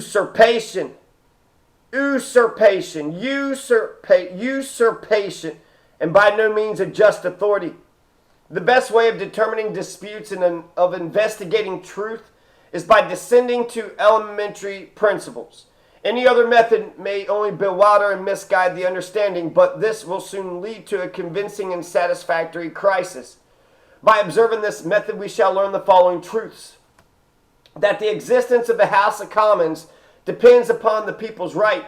usurpation, usurpation, and by no means a just authority. The best way of determining disputes and of investigating truth is by descending to elementary principles. Any other method may only bewilder and misguide the understanding, but this will soon lead to a convincing and satisfactory crisis. By observing this method, we shall learn the following truths: that the existence of the House of Commons depends upon the people's right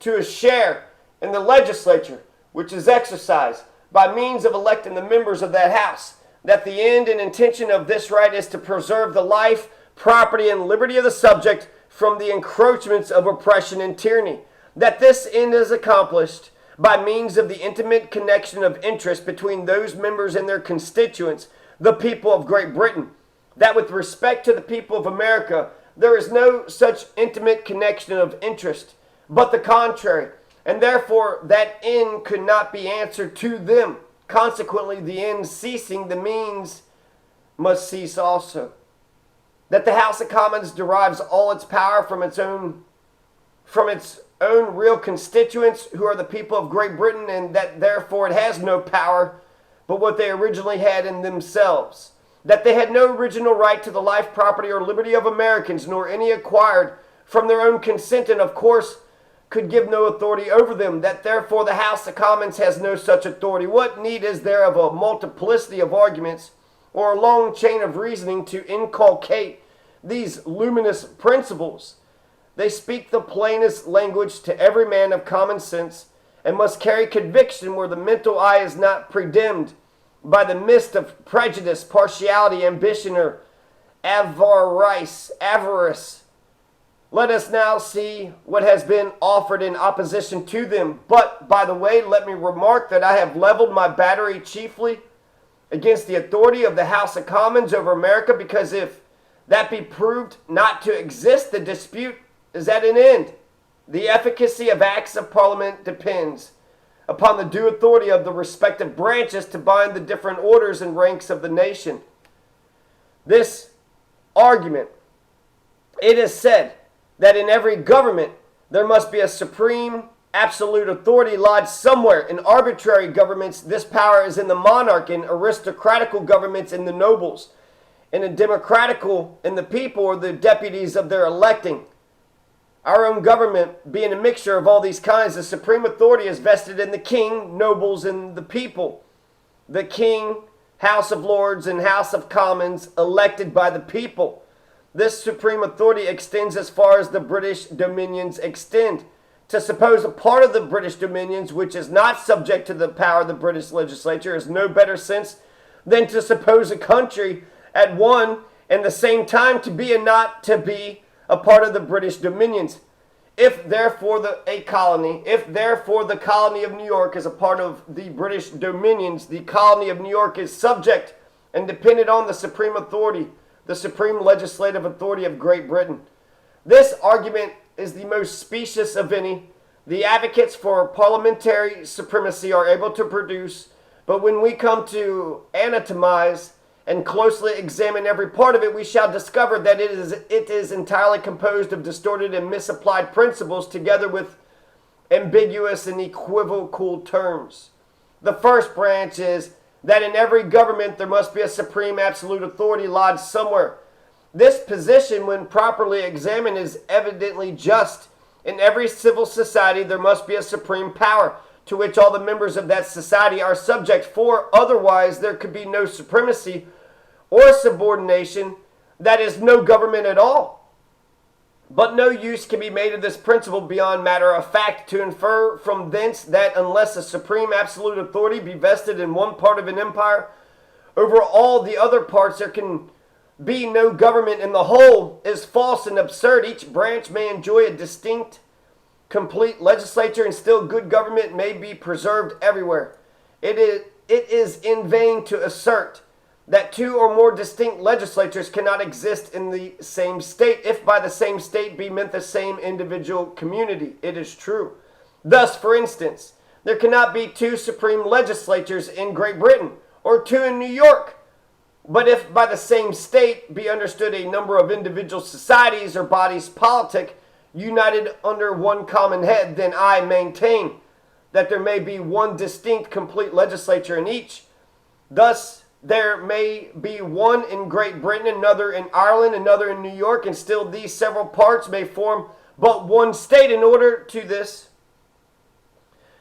to a share in the legislature, which is exercised by means of electing the members of that House. That the end and intention of this right is to preserve the life, property, and liberty of the subject from the encroachments of oppression and tyranny. That this end is accomplished by means of the intimate connection of interest between those members and their constituents, the people of Great Britain. That with respect to the people of America, there is no such intimate connection of interest, but the contrary, and therefore that end could not be answered to them. Consequently, the end ceasing, the means must cease also. That the House of Commons derives all its power from its own real constituents, who are the people of Great Britain, and that therefore it has no power but what they originally had in themselves. That they had no original right to the life, property, or liberty of Americans, nor any acquired from their own consent, and of course could give no authority over them. That therefore the House of Commons has no such authority. What need is there of a multiplicity of arguments or a long chain of reasoning to inculcate these luminous principles? They speak the plainest language to every man of common sense, and must carry conviction where the mental eye is not predimmed by the mist of prejudice, partiality, ambition, or avarice. Let us now see what has been offered in opposition to them. But, by the way, let me remark that I have leveled my battery chiefly against the authority of the House of Commons over America, because if that be proved not to exist, the dispute is at an end. The efficacy of acts of Parliament depends upon the due authority of the respective branches to bind the different orders and ranks of the nation. This argument, it is said that in every government there must be a supreme absolute authority lodged somewhere. In arbitrary governments, this power is in the monarch; in aristocratical governments, in the nobles; in a democratical, in the people or the deputies of their electing. Our own government being a mixture of all these kinds, the supreme authority is vested in the king, nobles, and the people. The king, House of Lords, and House of Commons, elected by the people. This supreme authority extends as far as the British dominions extend. To suppose a part of the British dominions which is not subject to the power of the British legislature is no better sense than to suppose a country at one and the same time to be and not to be a part of the British dominions. If therefore the colony of New York is a part of the British dominions, the colony of New York is subject and dependent on the supreme authority, the supreme legislative authority of Great Britain. This argument is the most specious of any the advocates for parliamentary supremacy are able to produce, but when we come to anatomize and closely examine every part of it, we shall discover that it is entirely composed of distorted and misapplied principles, together with ambiguous and equivocal terms. The first branch is that in every government there must be a supreme absolute authority lodged somewhere. This position, when properly examined, is evidently just. In every civil society there must be a supreme power to which all the members of that society are subject, for otherwise there could be no supremacy or subordination, that is, no government at all. But no use can be made of this principle beyond matter of fact, to infer from thence that unless a supreme absolute authority be vested in one part of an empire, over all the other parts there can be no government in the whole, is false and absurd. Each branch may enjoy a distinct, complete legislature, and still good government may be preserved everywhere. It is in vain to assert that two or more distinct legislatures cannot exist in the same state, if by the same state be meant the same individual community. It is true. Thus, for instance, there cannot be two supreme legislatures in Great Britain, or two in New York. But if by the same state be understood a number of individual societies or bodies politic, united under one common head, then I maintain that there may be one distinct, complete legislature in each. Thus, there may be one in Great Britain, another in Ireland, another in New York, and still these several parts may form but one state. In order to this,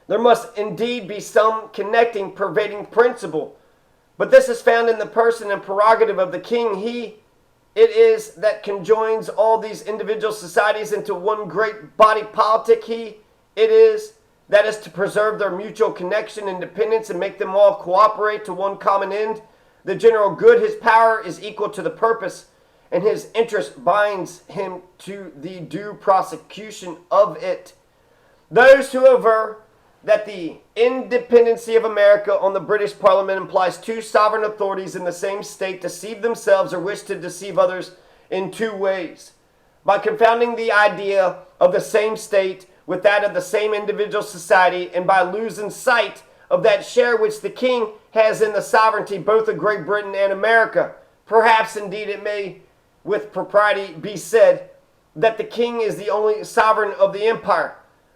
there must indeed be some connecting, pervading principle. But this is found in the person and prerogative of the king. He it is that conjoins all these individual societies into one great body politic. He it is that is to preserve their mutual connection and dependence and make them all cooperate to one common end, the general good. His power is equal to the purpose, and his interest binds him to the due prosecution of it. Those who aver that the independency of America on the British Parliament implies two sovereign authorities in the same state deceive themselves or wish to deceive others in two ways. By confounding the idea of the same state with that of the same individual society, and by losing sight of that share which the king has in the sovereignty both of Great Britain and America. Perhaps indeed it may with propriety be said that the king is the only sovereign of the empire.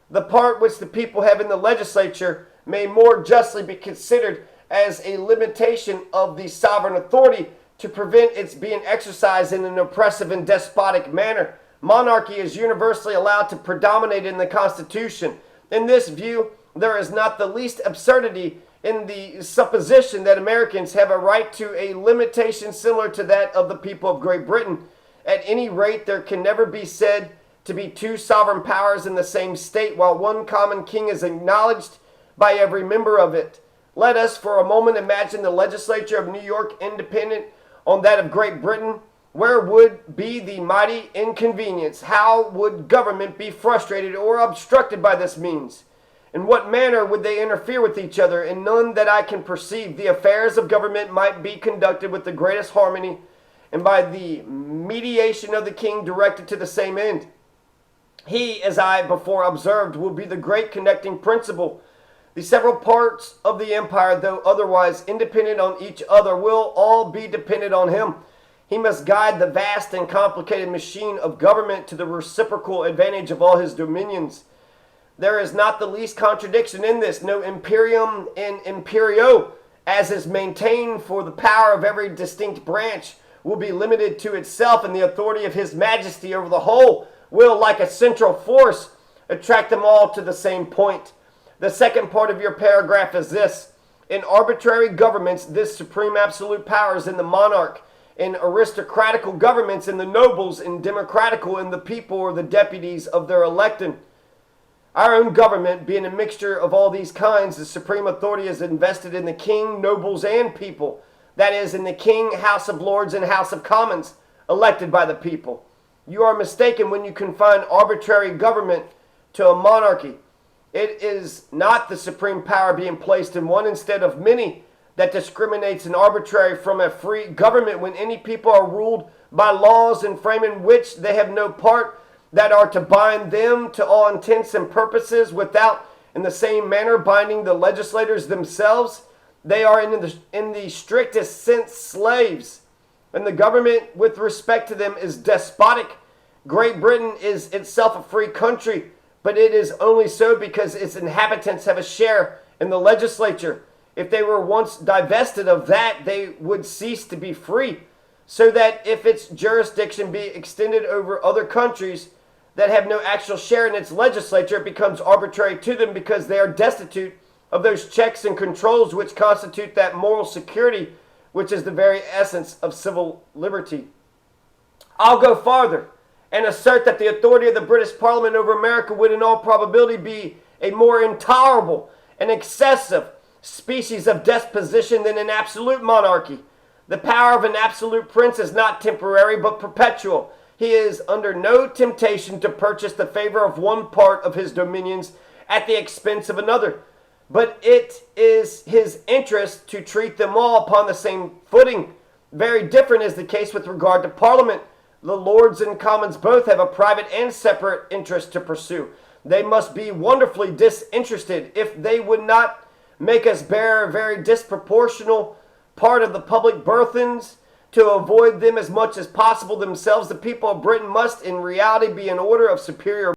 The part which the people have in the legislature may more justly be considered as a limitation of the sovereign authority to prevent its being exercised in an oppressive and despotic manner. Monarchy is universally allowed to predominate in the Constitution. In this view, there is not the least absurdity in the supposition that Americans have a right to a limitation similar to that of the people of Great Britain. At any rate, there can never be said to be two sovereign powers in the same state, while one common king is acknowledged by every member of it. Let us for a moment imagine the legislature of New York independent on that of Great Britain. Where would be the mighty inconvenience? How would government be frustrated or obstructed by this means? In what manner would they interfere with each other? In none that I can perceive. The affairs of government might be conducted with the greatest harmony, and by the mediation of the king directed to the same end. He, as I before observed, will be the great connecting principle. The several parts of the empire, though otherwise independent on each other, will all be dependent on him. He must guide the vast and complicated machine of government to the reciprocal advantage of all his dominions. There is not the least contradiction in this. No imperium in imperio, as is maintained, for the power of every distinct branch will be limited to itself, and the authority of his majesty over the whole will, like a central force, attract them all to the same point. The second part of your paragraph is this. In arbitrary governments, this supreme absolute power is in the monarch. In aristocratical governments, in the nobles. In democratical, in the people or the deputies of their elected. Our own government, being a mixture of all these kinds, the supreme authority is invested in the king, nobles, and people. That is, in the king, House of Lords, and House of Commons, elected by the people. You are mistaken when you confine arbitrary government to a monarchy. It is not the supreme power being placed in one instead of many that discriminates an arbitrary from a free government, when any people are ruled by laws in framing which they have no part, that are to bind them to all intents and purposes, without in the same manner binding the legislators themselves. They are in the strictest sense slaves, and the government with respect to them is despotic. Great Britain is itself a free country, but it is only so because its inhabitants have a share in the legislature. If they were once divested of that, they would cease to be free, so that if its jurisdiction be extended over other countries that have no actual share in its legislature, it becomes arbitrary to them, because they are destitute of those checks and controls which constitute that moral security which is the very essence of civil liberty. I'll go farther and assert that the authority of the British Parliament over America would in all probability be a more intolerable and excessive species of despotism than an absolute monarchy. The power of an absolute prince is not temporary but perpetual. He is under no temptation to purchase the favor of one part of his dominions at the expense of another, but it is his interest to treat them all upon the same footing. Very different is the case with regard to Parliament. The Lords and Commons both have a private and separate interest to pursue. They must be wonderfully disinterested if they would not make us bear a very disproportional part of the public burthens to avoid them as much as possible themselves, the people of Britain must in reality be in order of superior